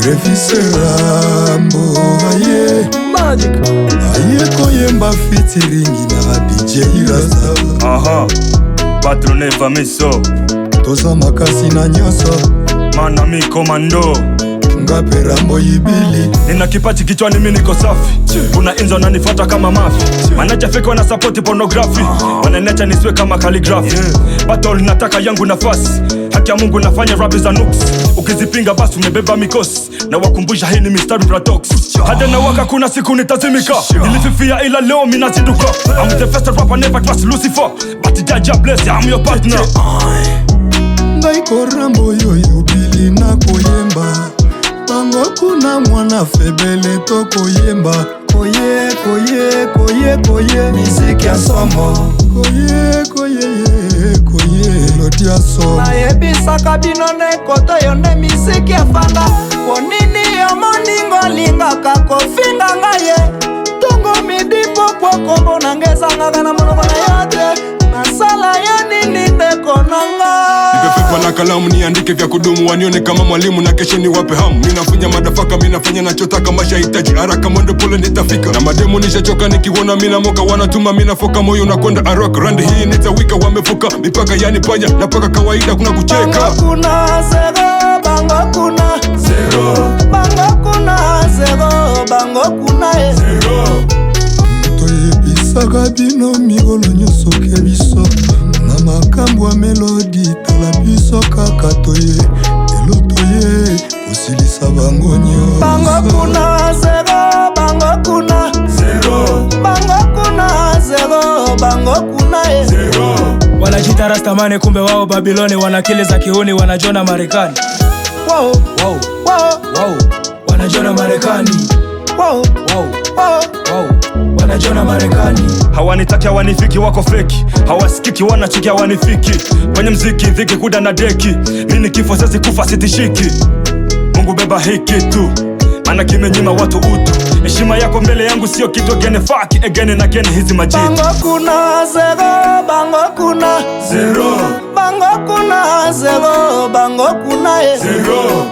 Greffiserambo aye Magic aye koyemba featuring na DJ Rasta. Aha, patrone vamiso toza makasi na nyoso mana mi komando ngaperambo yibili. Nina kipaji kichwani mimi niko safi. Kuna inzo wananifuata kama mafi. Manager fake wana support pornography. Wananecha niswe kama calligraphy. Battle nataka yangu nafasi. Haki ya Mungu nafanya rap za nooks. Ukizipinga basi umebeba mikosi. Na wakumbusha hii ni mistari Bratox. Hata na waka kuna siku nitazimika. Nilififia ila leo mimi nazinduka. I'm the first rapper never trust Lucifer. But Jaja bless I'm your partner. Ngai korambo yo yubili na koyemba. Bango kuna mwana febele to koyemba. Koye koye koye koye Miziki ya somo koye koye koye loti ya somo. Nayebisaka bino nekoto yonde miziki ya fanga. Ponini ya moningo lingaka kofinga ngaye. Tongo midipo kwa kombo nangezanga na monoko na yote. Nasala ya nini ndeko nanga. Nimefekwa na kalamu niandike vya kudumu. Wanione kama mwalimu na kesho ni wape hamu. Minafanya madafaka, minafanya nachotaka. Masha hitaji haraka mwendo pole nitafika. Na mademo nishachoka nikiwona mina moka. Wanatumaminafoka moyo unakwenda Arok. Rande hii nitawika wamefuka. Mipaka yani panya na paka kawaida kuna kucheka. Bango kuna zero, bango kuna zero. Bango kuna zero, bango kuna zero. Toyebisaka bino mikolo nyonso ke biso. Na makambo ya melodi tala biso kaka toye. Elo toye kosilisa bango nyonso. Bango kuna zero, bango kuna zero. Bango kuna zero, bango kuna zero. Wanajita Rastamane kumbe wao Babiloni. Wanakili za kihuni wanajona Marekani. Wow, Wow, wow, wow, wanajona Marekani. wow, Wow, wow. wow, wanajona Marekani. Hawanitaki hawanifiki wako feki. Hawasikiki wanachuki hawanifiki. Kwenye mziki dhiki kuda na deki. Mini kifo sezi kufa sitishiki. Mungu beba hiki tu. Mana kimenyima watu utu. Heshima yako mbele yangu sio kitu gene faki. Egene na gene hizi majini. Bango kuna zero, bango kuna Zero. Bango kuna zero, bango kuna Zero.